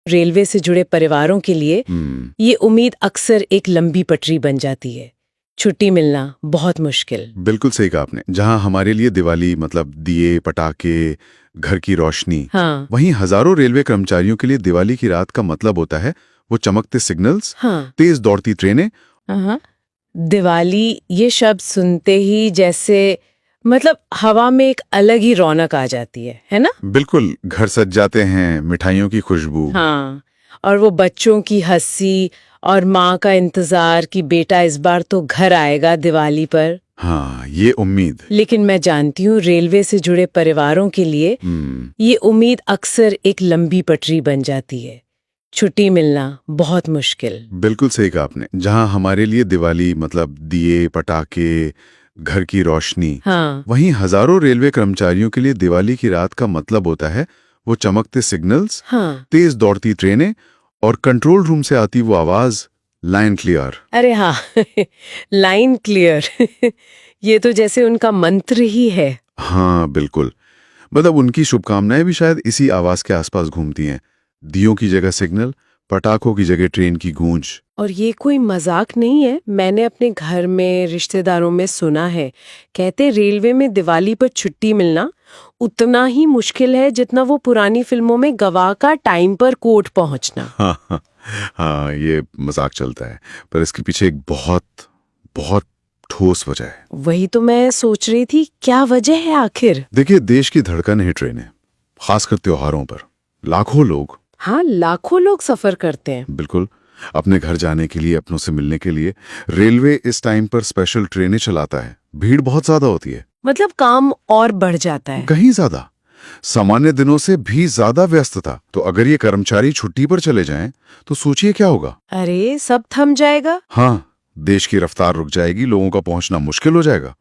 Railway से जुड़े परिवारों के लिए ये उम्मीद अक्सर एक लंबी पटरी बन जाती है। छुट्टी मिलना बहुत मुश्किल। बिल्कुल सही कहा आपने। जहां हमारे लिए दिवाली मतलब दिए, पटाखे, घर की रोशनी, हाँ। वहीं हजारों रेलवे कर्मचारियों के लिए दिवाली की रात का मतलब होता है वो चमकते सिग्नल्स, हाँ। तेज दौड़ती ट्रेनें। हाँ। दिवाली ये शब्द सुनते ही जैसे मतलब हवा में एक अलग ही रौनक आ जाती है ना? बिल्कुल, घर सज जाते हैं, मिठाइयों की खुशबू। हाँ। और वो बच्चों की हंसी और माँ का इंतजार कि बेटा इस बार तो घर आएगा दिवाली पर। हाँ, ये उम्मीद। लेकिन मैं जानती हूँ रेलवे से जुड़े परिवारों के लिए ये उम्मीद अक्सर एक लंबी पटरी बन जाती है। छुट्टी मिलना बहुत मुश्किल। बिल्कुल सही कहा आपने। जहां हमारे लिए दिवाली मतलब दिए, पटाखे, घर की रोशनी, हाँ। वहीं हजारों रेलवे कर्मचारियों के लिए दिवाली की रात का मतलब होता है वो चमकते सिग्नल्स, हाँ। तेज दौड़ती ट्रेनें और कंट्रोल रूम से आती वो आवाज, लाइन क्लियर। अरे हाँ लाइन क्लियर ये तो जैसे उनका मंत्र ही है। हाँ बिल्कुल, मतलब उनकी शुभकामनाएं भी शायद इसी आवाज के आसपास घूमती हैं। दियों की जगह सिग्नल, पटाखों की जगह ट्रेन की गूंज। और ये कोई मजाक नहीं है, मैंने अपने घर में रिश्तेदारों में सुना है। कहते रेलवे में दिवाली पर छुट्टी मिलना उतना ही मुश्किल है जितना वो पुरानी फिल्मों में गवाह का टाइम पर कोर्ट पहुंचना। हाँ हाँ हाँ, ये मजाक चलता है, पर इसके पीछे एक बहुत बहुत ठोस वजह है। वही तो मैं सोच रही थी, क्या वजह है आखिर? देखिए, देश की धड़कन है ट्रेनें, खासकर त्योहारों पर। लाखों लोग, हाँ, लाखों लोग सफर करते हैं। बिल्कुल, अपने घर जाने के लिए, अपनों से मिलने के लिए रेलवे इस टाइम पर स्पेशल ट्रेनें चलाता है। भीड़ बहुत ज्यादा होती है, मतलब काम और बढ़ जाता है। कहीं ज्यादा, सामान्य दिनों से भी ज्यादा व्यस्तता। तो अगर ये कर्मचारी छुट्टी पर चले जाएं, तो सोचिए क्या होगा। अरे सब थम जाएगा। हाँ, देश की रफ्तार रुक जाएगी, लोगों का पहुंचना मुश्किल हो जाएगा।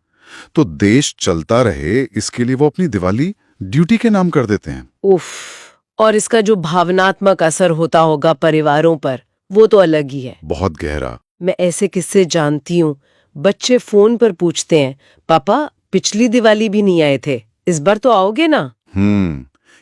तो देश चलता रहे इसके लिए वो अपनी दिवाली ड्यूटी के नाम कर देते हैं। उफ। और इसका जो भावनात्मक असर होता होगा परिवारों पर, वो तो अलग ही है। बहुत गहरा। मैं ऐसे किस्से जानती हूँ। बच्चे फोन पर पूछते हैं, पापा पिछली दिवाली भी नहीं आए थे, इस बार तो आओगे ना?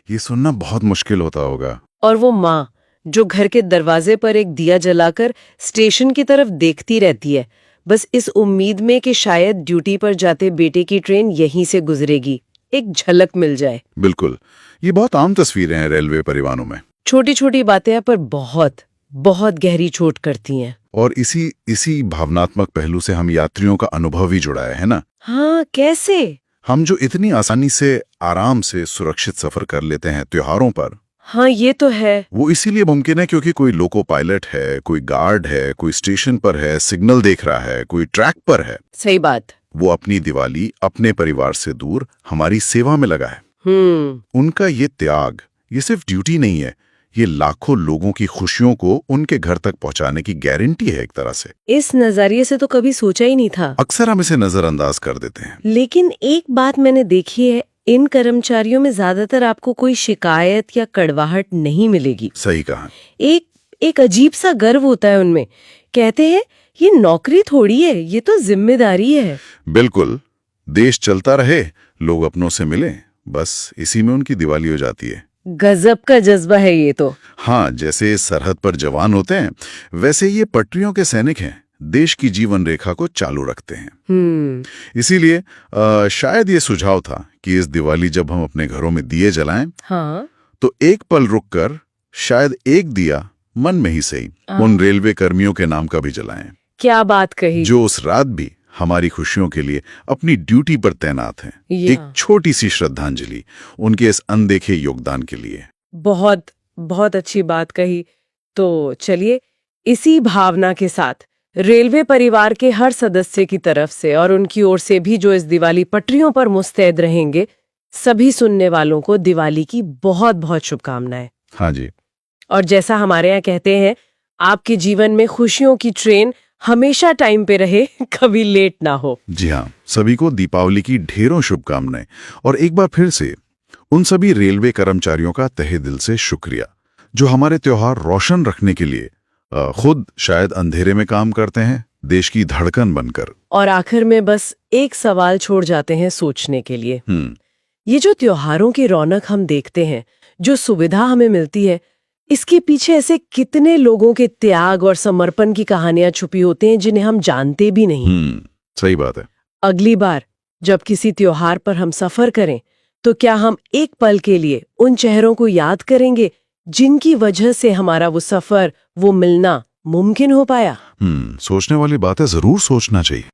ये सुनना बहुत मुश्किल होता होगा। और वो माँ जो घर के दरवाजे पर एक दिया जलाकर स्टेशन की तरफ देखती रहती है, बस इस उम्मीद में कि शायद ड्यूटी पर जाते बेटे की ट्रेन यहीं से गुजरेगी, एक झलक मिल जाए। बिल्कुल, ये बहुत आम तस्वीरें हैं रेलवे परिवारों में। छोटी छोटी बातें हैं पर बहुत बहुत गहरी चोट करती हैं। और इसी भावनात्मक पहलू से हम यात्रियों का अनुभव भी जुड़ा है ना? हाँ, कैसे? हम जो इतनी आसानी से, आराम से सुरक्षित सफर कर लेते हैं त्योहारों पर, हाँ ये तो है। वो इसीलिए मुमकिन है क्योंकि कोई लोको पायलट है, कोई गार्ड है, कोई स्टेशन पर है, सिग्नल देख रहा है, कोई ट्रैक पर है। सही बात। वो अपनी दिवाली अपने परिवार से दूर हमारी सेवा में लगा है। उनका ये त्याग, ये सिर्फ ड्यूटी नहीं है, ये लाखों लोगों की खुशियों को उनके घर तक पहुंचाने की गारंटी है एक तरह से। इस नजरिए से तो कभी सोचा ही नहीं था। अक्सर हम इसे नजरअंदाज कर देते हैं। लेकिन एक बात मैंने देखी है, इन कर्मचारियों में ज्यादातर आपको कोई शिकायत या कड़वाहट नहीं मिलेगी। सही कहा। एक अजीब सा गर्व होता है उनमें। कहते हैं ये नौकरी थोड़ी है, ये तो जिम्मेदारी है। बिल्कुल, देश चलता रहे, लोग अपनों से मिले, बस इसी में उनकी दिवाली हो जाती है। गजब का जज्बा है ये तो। हाँ, जैसे सरहद पर जवान होते हैं, वैसे ये पटरियों के सैनिक हैं, देश की जीवन रेखा को चालू रखते हैं। इसीलिए शायद ये सुझाव था कि इस दिवाली जब हम अपने घरों में दिए जलाएं, हाँ। तो एक पल रुककर शायद एक दिया मन में ही सही उन रेलवे कर्मियों के नाम का भी जलाएं। क्या बात कही। जो उस रात भी हमारी खुशियों के लिए अपनी ड्यूटी पर तैनात हैं। एक छोटी सी श्रद्धांजलि उनके इस अनदेखे योगदान के लिए। बहुत बहुत अच्छी बात कही। तो चलिए, इसी भावना के साथ रेलवे परिवार के हर सदस्य की तरफ से और उनकी ओर से भी जो इस दिवाली पटरियों पर मुस्तैद रहेंगे, सभी सुनने वालों को दिवाली की बहुत बहुत शुभकामनाएं। हाँ जी। और जैसा हमारे यहाँ कहते हैं, आपके जीवन में खुशियों की ट्रेन हमेशा टाइम पे रहे, कभी लेट ना हो। जी हाँ, सभी को दीपावली की ढेरों शुभकामनाएं। और एक बार फिर से उन सभी रेलवे कर्मचारियों का तहे दिल से शुक्रिया, जो हमारे त्योहार रोशन रखने के लिए खुद शायद अंधेरे में काम करते हैं, देश की धड़कन बनकर। और आखिर में बस एक सवाल छोड़ जाते हैं सोचने के लिए। ये जो त्योहारों की रौनक हम देखते हैं, जो सुविधा हमें मिलती है, इसके पीछे ऐसे कितने लोगों के त्याग और समर्पण की कहानियां छुपी होती हैं जिन्हें हम जानते भी नहीं। सही बात है। अगली बार जब किसी त्योहार पर हम सफर करें तो क्या हम एक पल के लिए उन चेहरों को याद करेंगे जिनकी वजह से हमारा वो सफर, वो मिलना मुमकिन हो पाया। सोचने वाली बात है, जरूर सोचना चाहिए।